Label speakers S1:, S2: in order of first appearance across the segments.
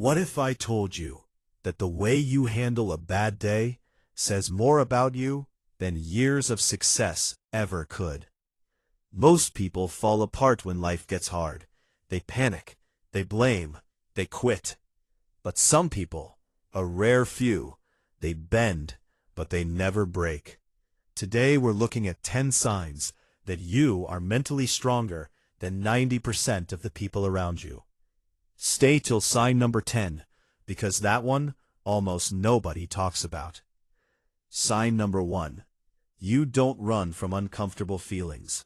S1: What if I told you that the way you handle a bad day says more about you than years of success ever could? Most people fall apart when life gets hard. They panic, they blame, they quit. But some people, a rare few, they bend, but they never break. Today we're looking at 10 signs that you are mentally stronger than 90% of the people around you. Stay till sign number 10, because that one almost nobody talks about. Sign number 1. You don't run from uncomfortable feelings.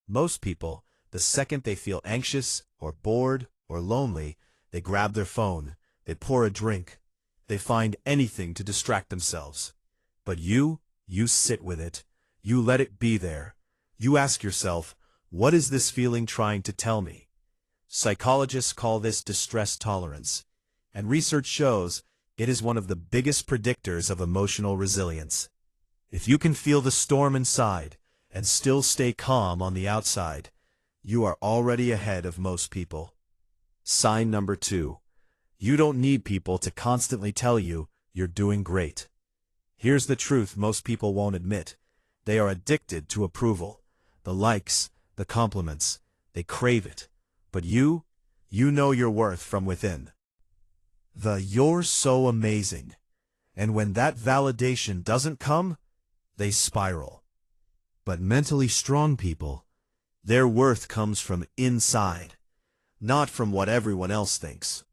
S1: Most people, the second they feel anxious or bored or lonely, they grab their phone, they pour a drink, they find anything to distract themselves. But you sit with it. You let it be there. You ask yourself, what is this feeling trying to tell me? Psychologists call this distress tolerance, and research shows it is one of the biggest predictors of emotional resilience. If you can feel the storm inside and still stay calm on the outside, you are already ahead of most people. Sign number 2. You don't need people to constantly tell you you're doing great. Here's the truth most people won't admit. They are addicted to approval. The likes, the compliments, they crave it. But you know your worth from within. You're so amazing. And when that validation doesn't come, they spiral. But mentally strong people, their worth comes from inside, not from what everyone else thinks.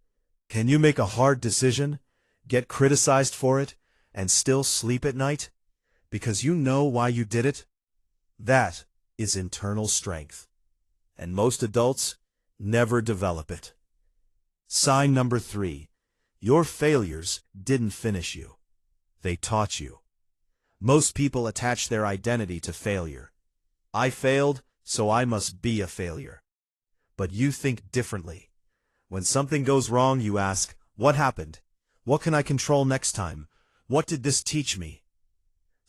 S1: Can you make a hard decision, get criticized for it, and still sleep at night? Because you know why you did it? That is internal strength. And most adults never develop it. Sign number 3. Your failures didn't finish you. They taught you. Most people attach their identity to failure. I failed, so I must be a failure. But you think differently. When something goes wrong, you ask, what happened? What can I control next time? What did this teach me?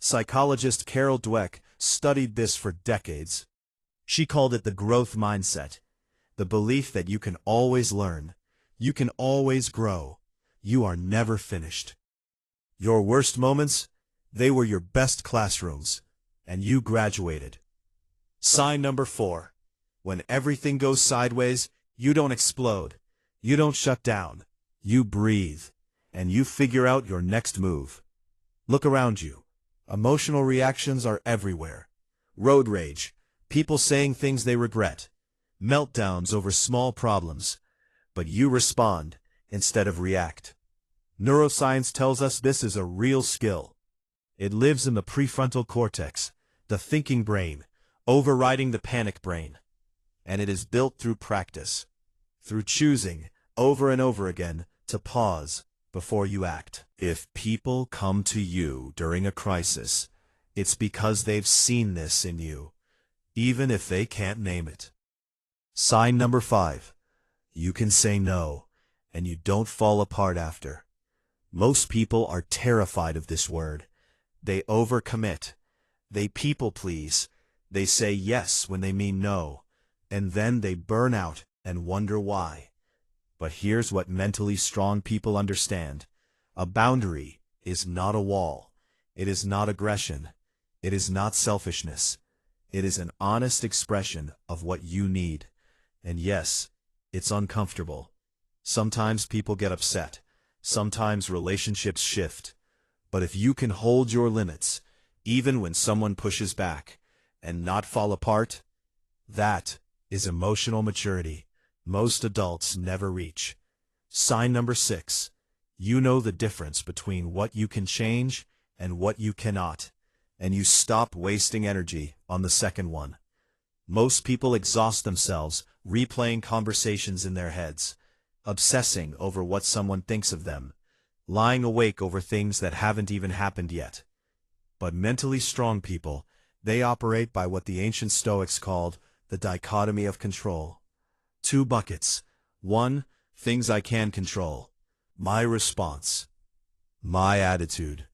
S1: Psychologist Carol Dweck studied this for decades. She called it the growth mindset, the belief that you can always learn, you can always grow, you are never finished. Your worst moments, they were your best classrooms, and you graduated. Sign number 4. When everything goes sideways, you don't explode, you don't shut down, you breathe, and you figure out your next move. Look around you. Emotional reactions are everywhere. Road rage, people saying things they regret, meltdowns over small problems. But you respond instead of react. Neuroscience tells us this is a real skill. It lives in the prefrontal cortex, the thinking brain, overriding the panic brain. And it is built through practice, through choosing, over and over again, to pause before you act. If people come to you during a crisis, it's because they've seen this in you, even if they can't name it. Sign number 5. You can say no, and you don't fall apart after. Most people are terrified of this word. They overcommit. They people please. They say yes when they mean no, and then they burn out and wonder why. But here's what mentally strong people understand. A boundary is not a wall. It is not aggression. It is not selfishness. It is an honest expression of what you need. And yes, it's uncomfortable. Sometimes people get upset. Sometimes relationships shift. But if you can hold your limits, even when someone pushes back, and not fall apart, that is emotional maturity most adults never reach. Sign number 6. You know the difference between what you can change and what you cannot, and you stop wasting energy on the second one. Most people exhaust themselves replaying conversations in their heads, obsessing over what someone thinks of them, lying awake over things that haven't even happened yet. But mentally strong people, they operate by what the ancient Stoics called the dichotomy of control. 2 buckets. 1, things I can control. My response. My attitude.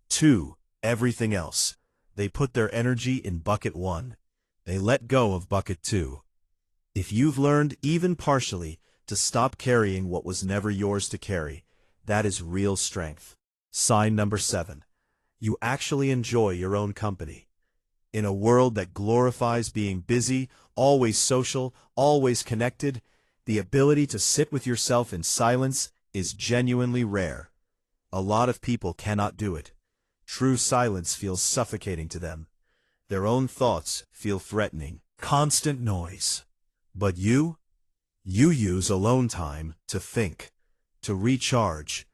S1: 2, everything else. They put their energy in bucket 1. They let go of bucket 2. If you've learned even partially to stop carrying what was never yours to carry. That is real strength. Sign number 7. You actually enjoy your own company. In a world that glorifies being busy, always social, always connected, the ability to sit with yourself in silence is genuinely rare. A lot of people cannot do it. True silence feels suffocating to them. Their own thoughts feel threatening. Constant noise. But you use alone time to think, to recharge,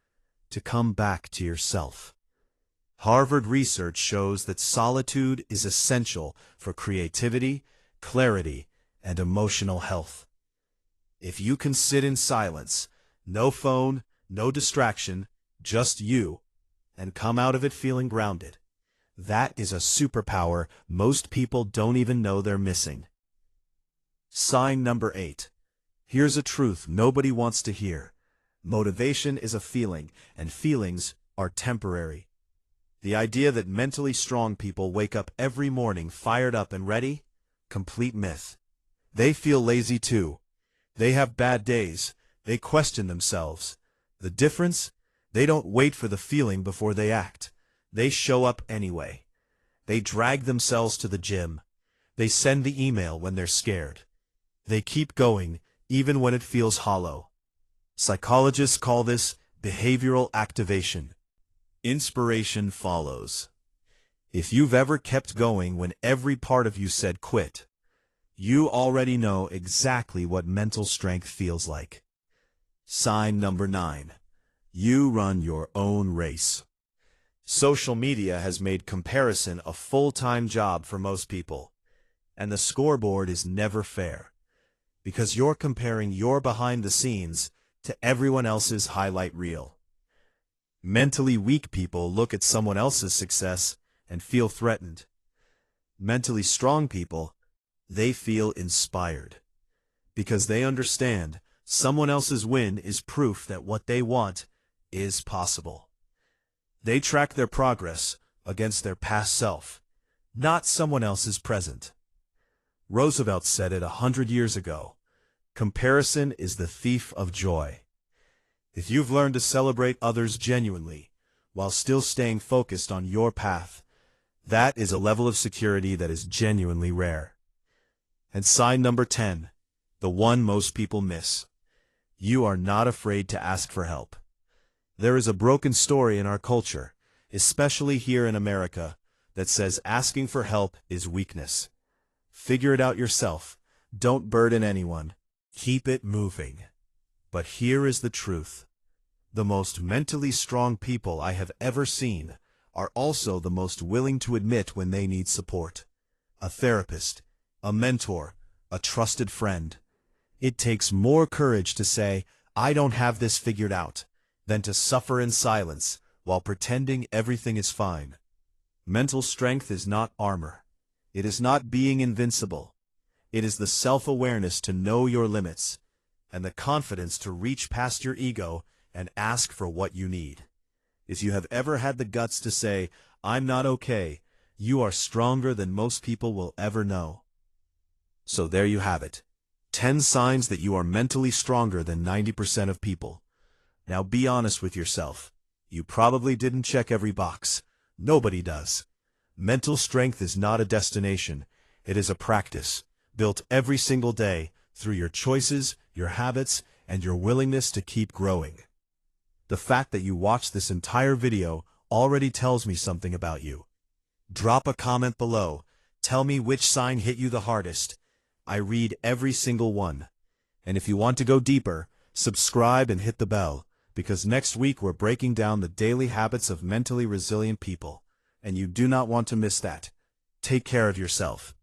S1: to come back to yourself. Harvard research shows that solitude is essential for creativity, clarity, and emotional health. If you can sit in silence, no phone, no distraction, just you, and come out of it feeling grounded, that is a superpower most people don't even know they're missing. Sign number 8. Here's a truth nobody wants to hear. Motivation is a feeling, and feelings are temporary. The idea that mentally strong people wake up every morning fired up and ready? Complete myth. They feel lazy too. They have bad days. They question themselves. The difference? They don't wait for the feeling before they act. They show up anyway. They drag themselves to the gym. They send the email when they're scared. They keep going, even when it feels hollow. Psychologists call this behavioral activation. Inspiration follows. If you've ever kept going when every part of you said quit, you already know exactly what mental strength feels like. Sign number 9. You run your own race. Social media has made comparison a full-time job for most people, and the scoreboard is never fair, because you're comparing your behind-the-scenes to everyone else's highlight reel. Mentally weak people look at someone else's success and feel threatened. Mentally strong people, they feel inspired, because they understand someone else's win is proof that what they want is possible. They track their progress against their past self, not someone else's present. Roosevelt said it 100 years ago, comparison is the thief of joy. If you've learned to celebrate others genuinely, while still staying focused on your path, that is a level of security that is genuinely rare. And sign number 10, the one most people miss. You are not afraid to ask for help. There is a broken story in our culture, especially here in America, that says asking for help is weakness. Figure it out yourself. Don't burden anyone. Keep it moving. But here is the truth. The most mentally strong people I have ever seen are also the most willing to admit when they need support. A therapist, a mentor, a trusted friend. It takes more courage to say, I don't have this figured out, than to suffer in silence while pretending everything is fine. Mental strength is not armor. It is not being invincible. It is the self-awareness to know your limits, and the confidence to reach past your ego and ask for what you need. If you have ever had the guts to say, I'm not okay, you are stronger than most people will ever know. So there you have it. 10 signs that you are mentally stronger than 90% of people. Now be honest with yourself. You probably didn't check every box. Nobody does. Mental strength is not a destination. It is a practice, built every single day through your choices, your habits, and your willingness to keep growing. The fact that you watched this entire video already tells me something about you. Drop a comment below. Tell me which sign hit you the hardest. I read every single one. And if you want to go deeper, subscribe and hit the bell, because next week we're breaking down the daily habits of mentally resilient people, and you do not want to miss that. Take care of yourself.